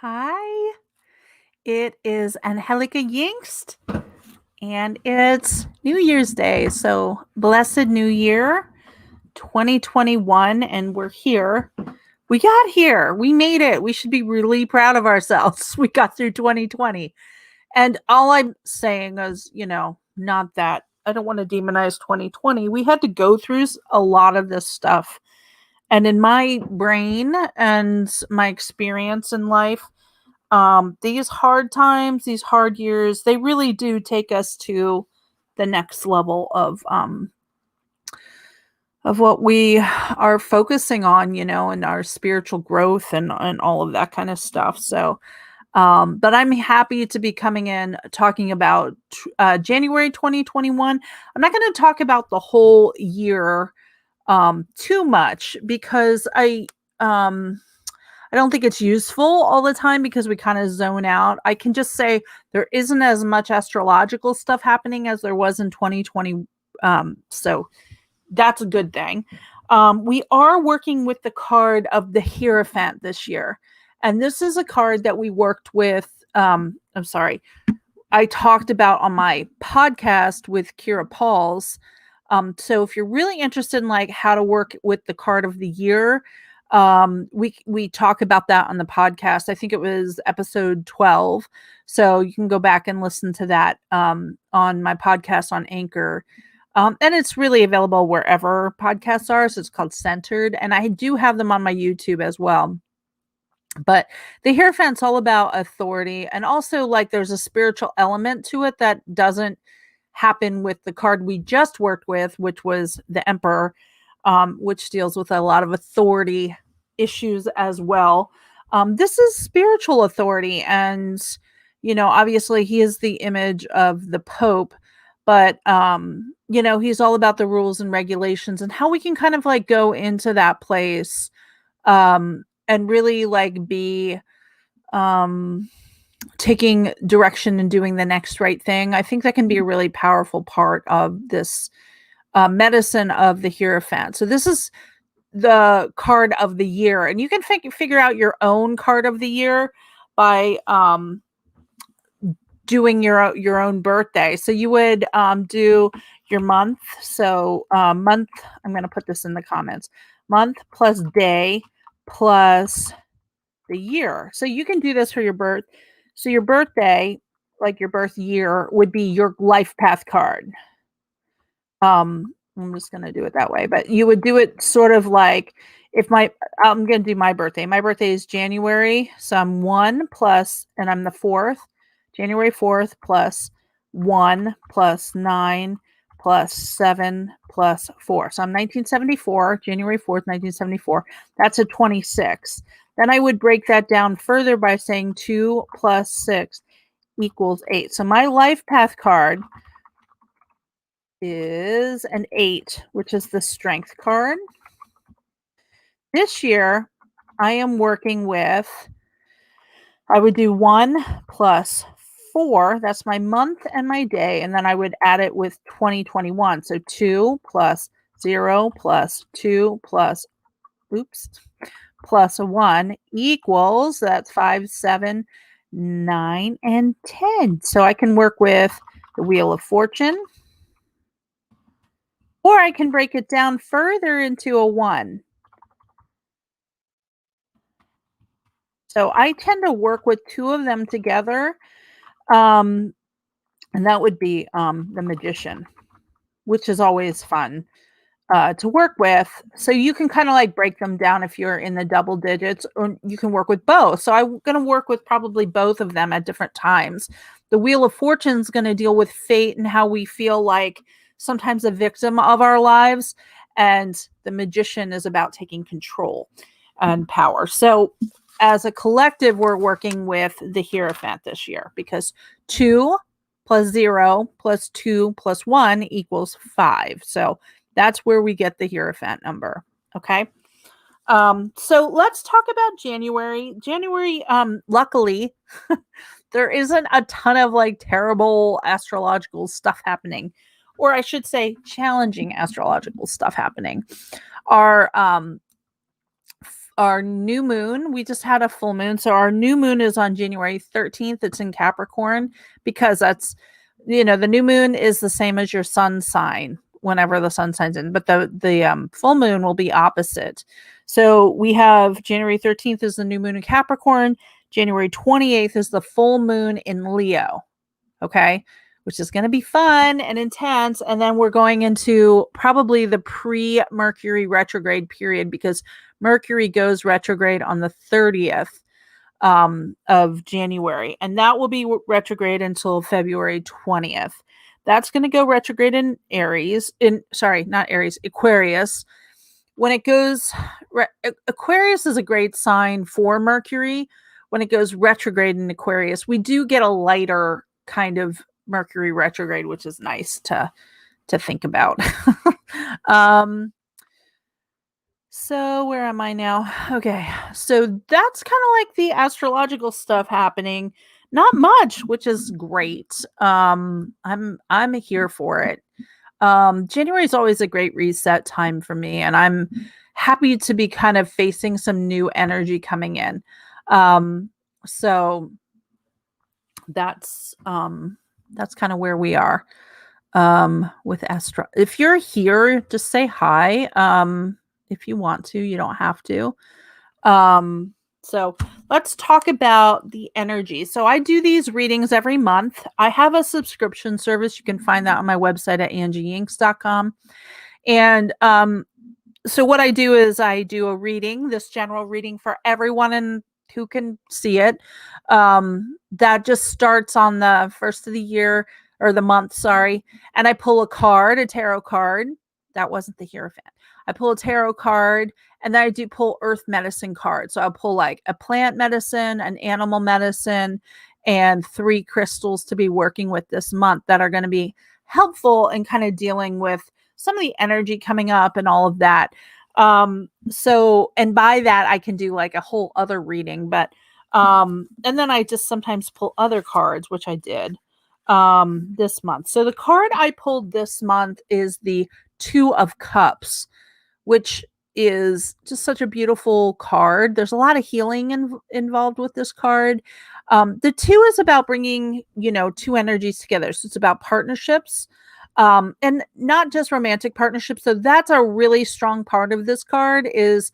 Hi, it is Angelica Yingst, and it's New Year's Day. So, blessed New Year 2021, and we're here. We got here. We made it. We should be really proud of ourselves. We got through 2020. And all I'm saying is, not that I don't want to demonize 2020. We had to go through a lot of this stuff. And in my brain and my experience in life, these hard times, these hard years, they really do take us to the next level of what we are focusing on, and our spiritual growth and all of that kind of stuff. So, but I'm happy to be coming in talking about January 2021. I'm not going to talk about the whole year too much because I don't think it's useful all the time because we kind of zone out. I can just say there isn't as much astrological stuff happening as there was in 2020. So that's a good thing. We are working with the card of the Hierophant this year. And this is a card that we worked with. I talked about on my podcast with Kira Pauls. So if you're really interested in like how to work with the card of the year, we talk about that on the podcast. I think it was episode 12. So you can go back and listen to that on my podcast on Anchor. And it's really available wherever podcasts are. So it's called Centered. And I do have them on my YouTube as well. But the Hierophant's all about authority. And also like there's a spiritual element to it that doesn't happen with the card we just worked with, which was the Emperor, which deals with a lot of authority issues as well. This is spiritual authority. And, obviously he is the image of the Pope, but, he's all about the rules and regulations and how we can kind of like go into that place and really like be taking direction and doing the next right thing. I think that can be a really powerful part of this medicine of the Hierophant. So this is the card of the year, and you can figure out your own card of the year by doing your own birthday. So you would do your month. So month, I'm going to put this in the comments. Month plus day plus the year. So you can do this for your birth. So your birthday, like your birth year, would be your life path card. I'm just going to do it that way, but you would do it sort of like I'm going to do my birthday. My birthday is January. So I'm 1 plus, and I'm the 4th, January 4th plus 1 plus 9 plus 7 plus 4. So I'm 1974, January 4th, 1974. That's a 26. Then I would break that down further by saying 2 plus 6 equals 8. So my life path card is an 8, which is the strength card. This year, I am working with, I would do 1 plus 4. That's my month and my day. And then I would add it with 2021. So 2 plus 0 plus 2 plus 1 equals, that's 5, 7, 9, and 10. So I can work with the Wheel of Fortune, or I can break it down further into a 1. So I tend to work with 2 of them together. And that would be the Magician, which is always fun to work with. So you can kind of like break them down if you're in the double digits, or you can work with both. So I'm going to work with probably both of them at different times. The Wheel of Fortune is going to deal with fate and how we feel like sometimes a victim of our lives. And the Magician is about taking control and power. So as a collective, we're working with the Hierophant this year because 2 plus 0 plus 2 plus 1 equals 5. So that's where we get the Hierophant number. Okay. So let's talk about January. January, luckily, there isn't a ton of like terrible astrological stuff happening, or I should say challenging astrological stuff happening. Our our new moon. We just had a full moon. So our new moon is on January 13th. It's in Capricorn because that's, the new moon is the same as your sun sign whenever the sun signs in, but the full moon will be opposite. So we have January 13th is the new moon in Capricorn. January 28th is the full moon in Leo. Okay. Which is going to be fun and intense. And then we're going into probably the pre-Mercury retrograde period because Mercury goes retrograde on the 30th of January. And that will be retrograde until February 20th. That's going to go retrograde in Aquarius. When it goes, Aquarius is a great sign for Mercury. When it goes retrograde in Aquarius, we do get a lighter kind of Mercury retrograde, which is nice to think about. So where am I now? Okay. So that's kind of like the astrological stuff happening. Not much, which is great. I'm here for it. January is always a great reset time for me, and I'm happy to be kind of facing some new energy coming in. So that's kind of where we are with Astro. If you're here, just say hi. If you want to, you don't have to. So let's talk about the energy. So I do these readings every month. I have a subscription service. You can find that on my website at angieyingst.com. And so what I do is I do a reading, this general reading for everyone who can see it. That just starts on the first of the year or the month, sorry. And I pull a card, a tarot card. That wasn't the Hierophant. I pull a tarot card, and then I do pull earth medicine cards. So I'll pull like a plant medicine, an animal medicine, and 3 crystals to be working with this month that are going to be helpful in kind of dealing with some of the energy coming up and all of that. So, and by that I can do like a whole other reading, but, and then I just sometimes pull other cards, which I did, this month. So the card I pulled this month is the 2 of Cups, which is just such a beautiful card. There's a lot of healing involved with this card. The 2 is about bringing, 2 energies together. So it's about partnerships, and not just romantic partnerships. So that's a really strong part of this card is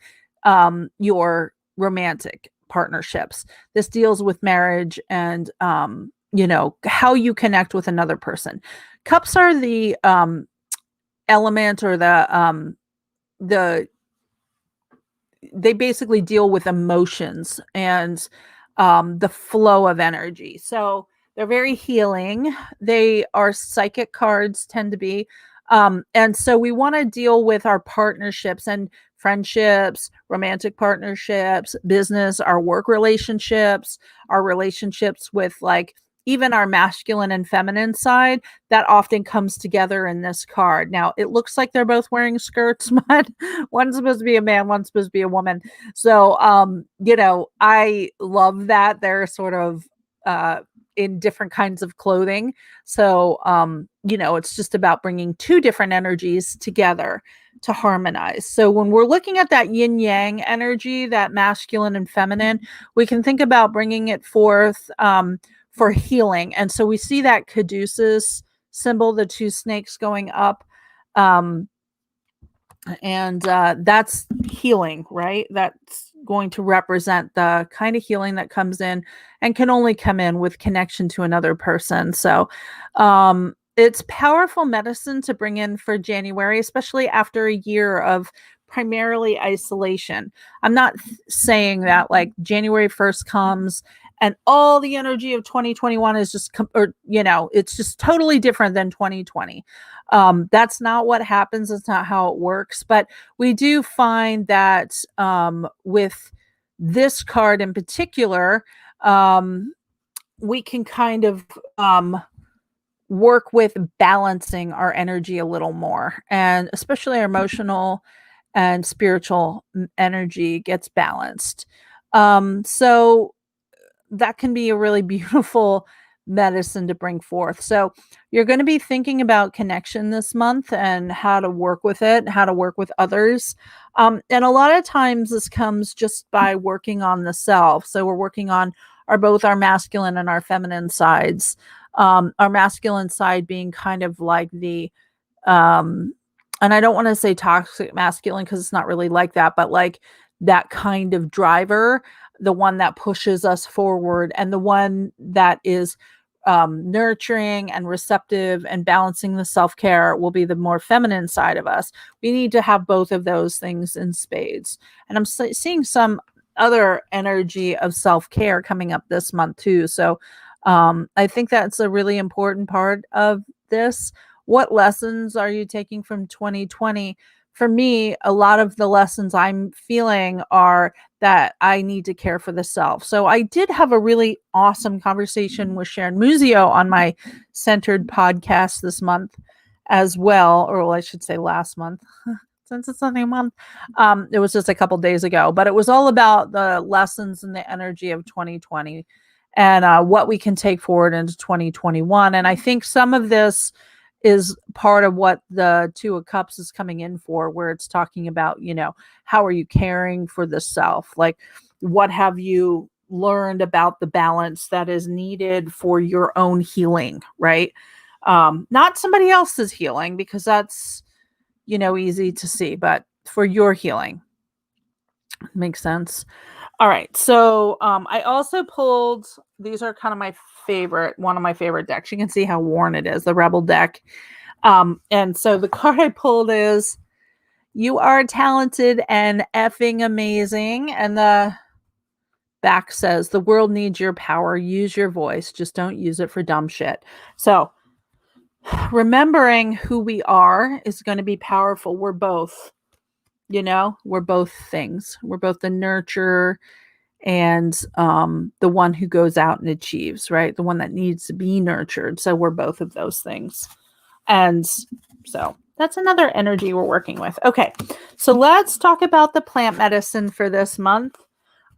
your romantic partnerships. This deals with marriage and, how you connect with another person. Cups are the element or they basically deal with emotions and the flow of energy. So they're very healing. They are psychic cards, tend to be. And so we want to deal with our partnerships and friendships, romantic partnerships, business, our work relationships, our relationships with like even our masculine and feminine side. That often comes together in this card. Now, it looks like they're both wearing skirts, but one's supposed to be a man, one's supposed to be a woman. So, I love that. They're sort of in different kinds of clothing. So, it's just about bringing 2 different energies together to harmonize. So when we're looking at that yin yang energy, that masculine and feminine, we can think about bringing it forth for healing. And so we see that caduceus symbol, the 2 snakes going up. And that's healing, right? That's going to represent the kind of healing that comes in and can only come in with connection to another person. So it's powerful medicine to bring in for January, especially after a year of primarily isolation. I'm not saying that like January 1st comes and all the energy of 2021 is just, it's just totally different than 2020. That's not what happens. It's not how it works. But we do find that with this card in particular, we can kind of work with balancing our energy a little more, and especially our emotional and spiritual energy gets balanced. So that can be a really beautiful medicine to bring forth. So you're going to be thinking about connection this month and how to work with it, how to work with others. And a lot of times this comes just by working on the self. So we're working on both our masculine and our feminine sides. Our masculine side being kind of like the um and I don't want to say toxic masculine because it's not really like that, but like that kind of driver, the one that pushes us forward, and the one that is nurturing and receptive and balancing the self-care will be the more feminine side of us. We need to have both of those things in spades. And I'm seeing some other energy of self-care coming up this month too. So I think that's a really important part of this. What lessons are you taking from 2020? For me, a lot of the lessons I'm feeling are that I need to care for the self. So I did have a really awesome conversation with Sharon Muzio on my Centered podcast this month as well, or well, I should say last month. Since it's only a month, it was just a couple days ago, but it was all about the lessons and the energy of 2020 and what we can take forward into 2021. And I think some of this is part of what the Two of Cups is coming in for, where it's talking about, how are you caring for the self? Like, what have you learned about the balance that is needed for your own healing, right? Not somebody else's healing, because that's, easy to see, but for your healing. Makes sense. All right. So I also pulled, these are kind of one of my favorite decks. You can see how worn it is, the Rebel deck. And so the card I pulled is, you are talented and effing amazing. And the back says, the world needs your power. Use your voice. Just don't use it for dumb shit. So remembering who we are is going to be powerful. We're both, we're both things. We're both the nurturer and the one who goes out and achieves, right? The one that needs to be nurtured. So we're both of those things. And so that's another energy we're working with. Okay, so let's talk about the plant medicine for this month.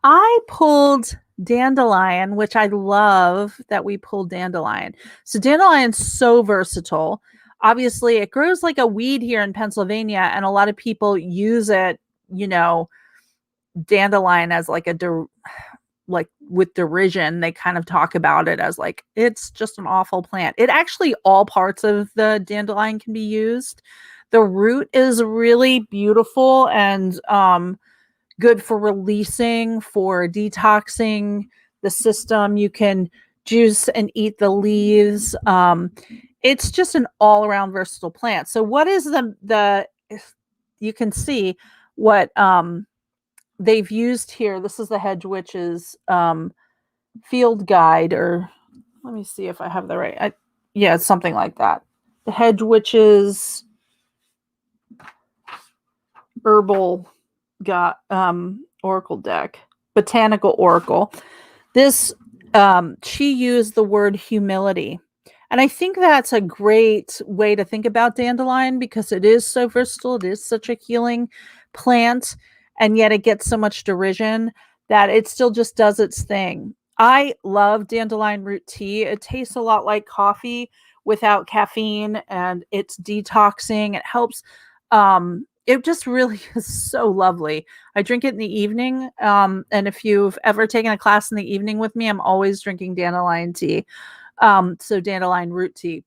I pulled dandelion, which I love that we pulled dandelion. So dandelion's so versatile. Obviously, it grows like a weed here in Pennsylvania, and a lot of people use it, dandelion as like like with derision. They kind of talk about it as like, it's just an awful plant. It actually, all parts of the dandelion can be used. The root is really beautiful and good for releasing, for detoxing the system. You can juice and eat the leaves. It's just an all-around versatile plant. So what is the you can see what they've used here. This is the Hedge Witch's field guide, or let me see if I have the right. Yeah, it's something like that. The Hedge Witch's herbal oracle deck, botanical oracle. This she used the word humility. And I think that's a great way to think about dandelion, because it is so versatile. It is such a healing plant, and yet it gets so much derision that it still just does its thing. I love dandelion root tea. It tastes a lot like coffee without caffeine, and it's detoxing. It helps. It just really is so lovely. I drink it in the evening. And if you've ever taken a class in the evening with me, I'm always drinking dandelion tea. So dandelion root tea,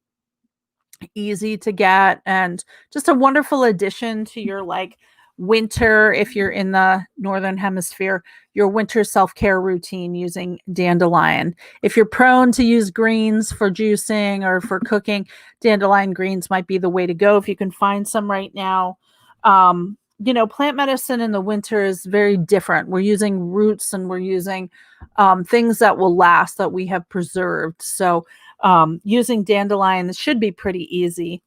easy to get, and just a wonderful addition to your winter, if you're in the northern hemisphere, your winter self-care routine using dandelion. If you're prone to use greens for juicing or for cooking, dandelion greens might be the way to go if you can find some right now. Plant medicine in the winter is very different. We're using roots, and we're using things that will last, that we have preserved. So using dandelion should be pretty easy.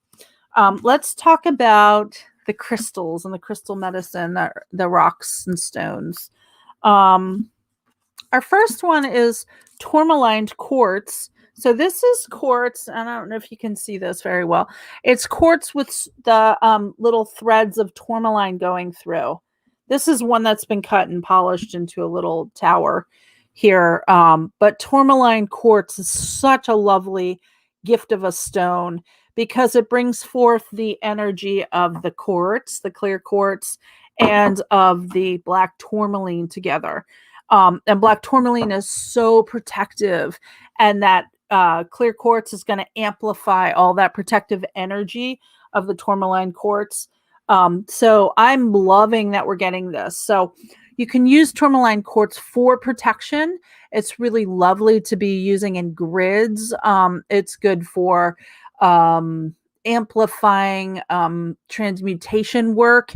Let's talk about the crystals and the crystal medicine, the rocks and stones. Our first one is Tourmaline Quartz. So this is quartz, and I don't know if you can see this very well. It's quartz with the little threads of tourmaline going through. This is one that's been cut and polished into a little tower here. But tourmaline quartz is such a lovely gift of a stone, because it brings forth the energy of the quartz, the clear quartz, and of the black tourmaline together. And black tourmaline is so protective, and that clear quartz is going to amplify all that protective energy of the tourmaline quartz. So I'm loving that we're getting this. So you can use tourmaline quartz for protection. It's really lovely to be using in grids. It's good for amplifying transmutation work.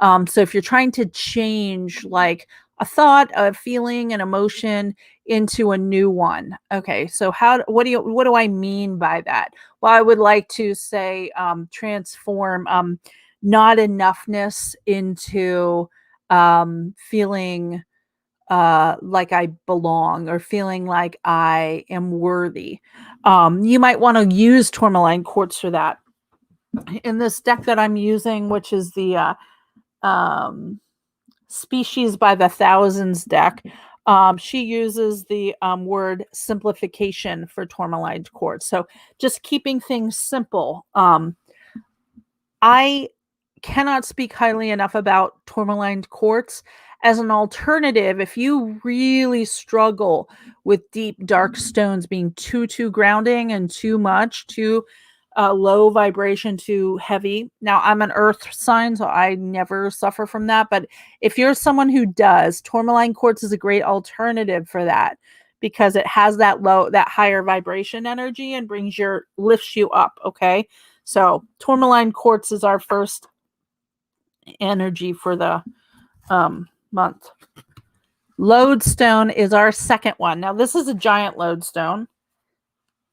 So if you're trying to change like a thought, a feeling, an emotion into a new one. Okay, so what do I mean by that? Well, I would like to say transform not enoughness into feeling like I belong, or feeling like I am worthy. You might want to use tourmaline quartz for that. In this deck that I'm using, which is the Species by the Thousands deck, she uses the word simplification for tourmaline quartz. So just keeping things simple. I cannot speak highly enough about tourmaline quartz as an alternative. If you really struggle with deep dark stones being too grounding and too much, too low vibration, too heavy. Now I'm an earth sign, so I never suffer from that. But if you're someone who does, tourmaline quartz is a great alternative for that, because it has that higher vibration energy and lifts you up. Okay. So tourmaline quartz is our first energy for the month. Lodestone is our second one. Now this is a giant lodestone.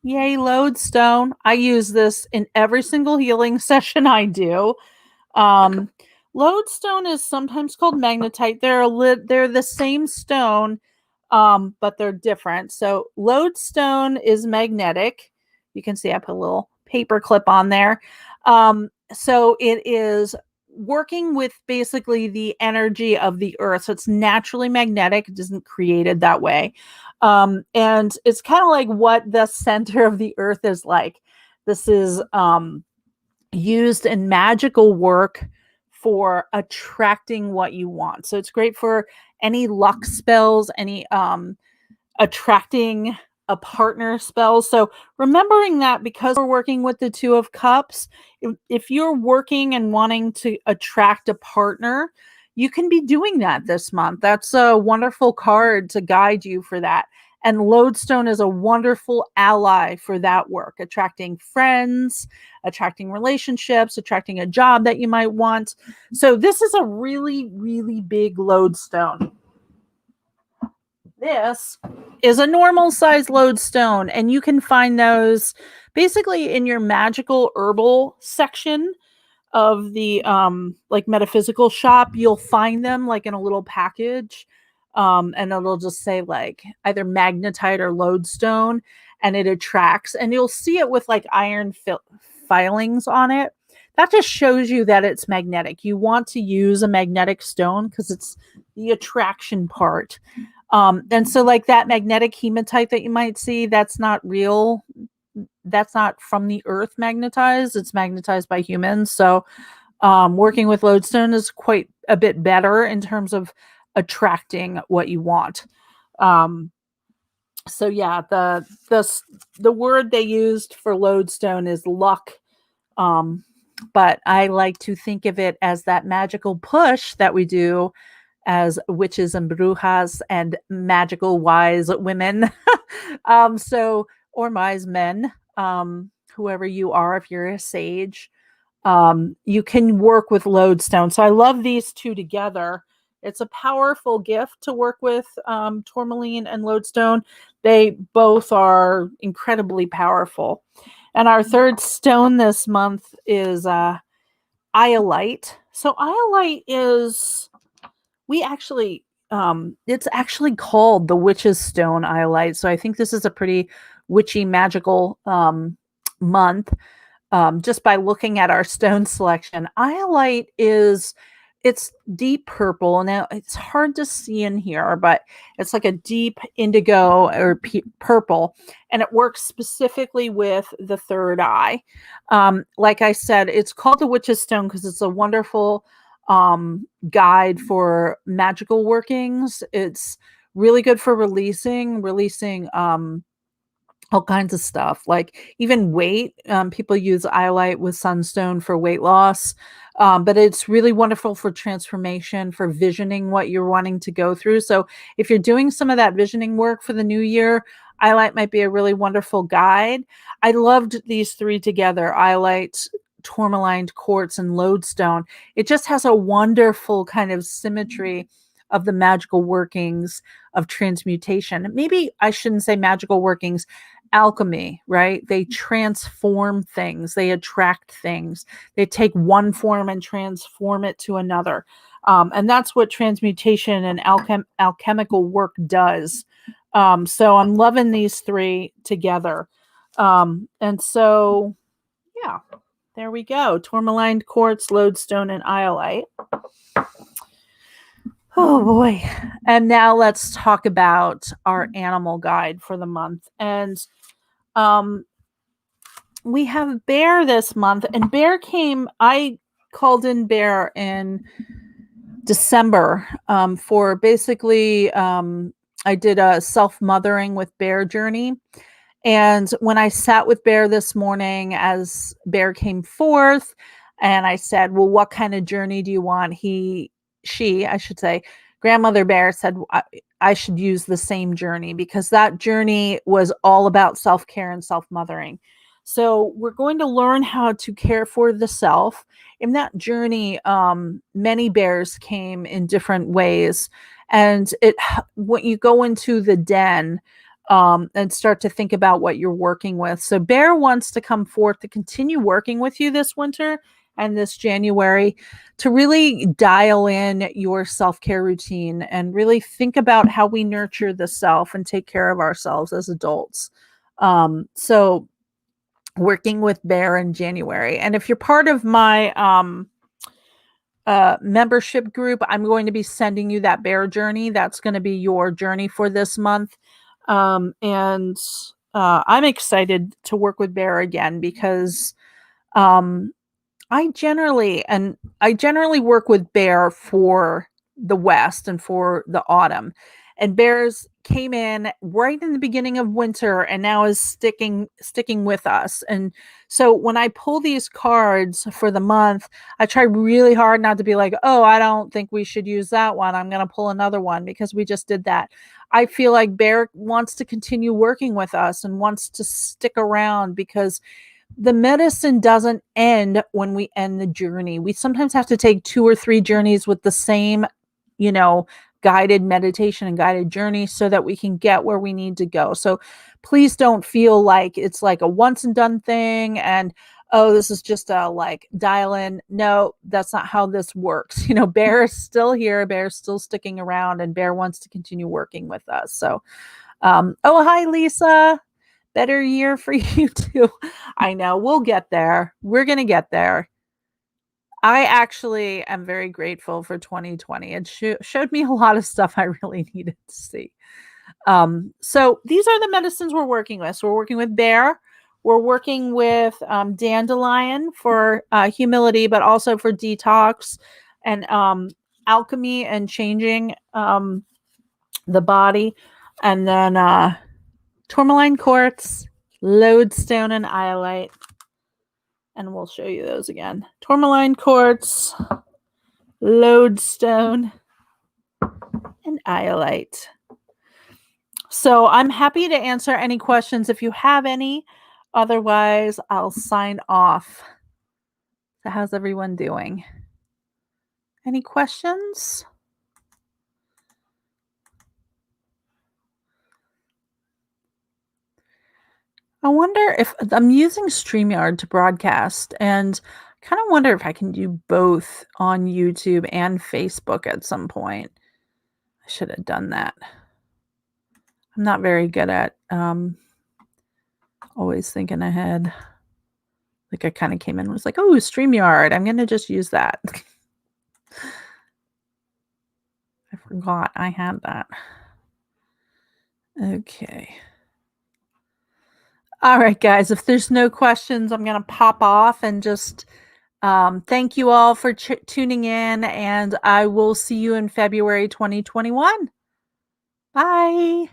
Yay, Lodestone. I use this in every single healing session I do. Lodestone is sometimes called magnetite. They're the same stone, but they're different. So Lodestone is magnetic. You can see I put a little paper clip on there. So it is working with basically the energy of the earth. So it's naturally magnetic. It isn't created that way. And it's kind of like what the center of the earth is like. This is used in magical work for attracting what you want. So it's great for any luck spells, any attracting a partner spells. So remembering that, because we're working with the Two of Cups, if you're working and wanting to attract a partner, you can be doing that this month. That's a wonderful card to guide you for that. And Lodestone is a wonderful ally for that work, attracting friends, attracting relationships, attracting a job that you might want. So this is a really, really big Lodestone. This is a normal size Lodestone, and you can find those basically in your magical herbal section of the like metaphysical shop. You'll find them like in a little package, and it'll just say like either magnetite or lodestone, and it attracts, and you'll see it with like iron filings on it. That just shows you that it's magnetic. You want to use a magnetic stone because it's the attraction part. And so like that magnetic hematite that you might see, that's not real. That's not from the earth magnetized. It's magnetized by humans. So working with lodestone is quite a bit better in terms of attracting what you want. So yeah, the word they used for lodestone is luck. But I like to think of it as that magical push that we do as witches and brujas and magical wise women. Or wise men, whoever you are, if you're a sage, you can work with lodestone. So I love these two together. It's a powerful gift to work with tourmaline and lodestone. They both are incredibly powerful. And our third stone this month is Iolite. So Iolite is, it's actually called the Witch's Stone Iolite. So I think this is a pretty witchy, magical month. Just by looking at our stone selection, Iolite it's deep purple. Now it's hard to see in here, but it's like a deep indigo or purple, and it works specifically with the third eye. Like I said, it's called the Witch's Stone because it's a wonderful guide for magical workings. It's really good for releasing all kinds of stuff, like even weight. People use Iolite with sunstone for weight loss, but it's really wonderful for transformation, for visioning what you're wanting to go through. So if you're doing some of that visioning work for the new year, Iolite might be a really wonderful guide. I loved these three together: Iolite, Tourmaline Quartz, and Lodestone. It just has a wonderful kind of symmetry of the magical workings of transmutation. Maybe I shouldn't say magical workings, alchemy, right? They transform things, they attract things, they take one form and transform it to another. And that's what transmutation and alchemical work does. So I'm loving these three together. And so, yeah, there we go. Tourmaline Quartz, Lodestone, and Iolite. Oh boy. And now let's talk about our animal guide for the month. And we have Bear this month, and I called in Bear in December for basically, I did a self-mothering with Bear journey. And when I sat with Bear this morning, as Bear came forth, and I said, well, what kind of journey do you want? I should say, Grandmother Bear said I should use the same journey, because that journey was all about self-care and self-mothering. So we're going to learn how to care for the self. In that journey, many bears came in different ways. And when you go into the den, and start to think about what you're working with. So Bear wants to come forth to continue working with you this winter and this January, to really dial in your self-care routine and really think about how we nurture the self and take care of ourselves as adults. So working with Bear in January. And if you're part of my membership group, I'm going to be sending you that Bear journey. That's going to be your journey for this month. And I'm excited to work with Bear again, because I generally work with Bear for the West and for the autumn. And Bears came in right in the beginning of winter and now is sticking with us. And so when I pull these cards for the month, I try really hard not to be like, oh, I don't think we should use that one, I'm going to pull another one because we just did that. I feel like Bear wants to continue working with us and wants to stick around, because the medicine doesn't end when we end the journey. We sometimes have to take 2 or 3 journeys with the same, guided meditation and guided journey, so that we can get where we need to go. So please don't feel like it's like a once and done thing and, oh, this is just a like dial in. No, that's not how this works. Bear is still here. Bear's still sticking around, and Bear wants to continue working with us. So, oh, hi, Lisa. Better year for you too. I know, we'll get there. We're going to get there. I actually am very grateful for 2020. It showed me a lot of stuff I really needed to see. So these are the medicines we're working with. So we're working with Bear. We're working with dandelion for humility, but also for detox and alchemy and changing the body. And then Tourmaline Quartz, Lodestone, and Iolite. And we'll show you those again. Tourmaline Quartz, Lodestone, and Iolite. So I'm happy to answer any questions if you have any. Otherwise, I'll sign off. So how's everyone doing? Any questions? I wonder if I'm using StreamYard to broadcast, and kind of wonder if I can do both on YouTube and Facebook at some point. I should have done that. I'm not very good at always thinking ahead. Like I kind of came in and was like, oh, StreamYard, I'm going to just use that. I forgot I had that. Okay. All right, guys, if there's no questions, I'm going to pop off and just Thank you all for tuning in, and I will see you in February 2021. Bye.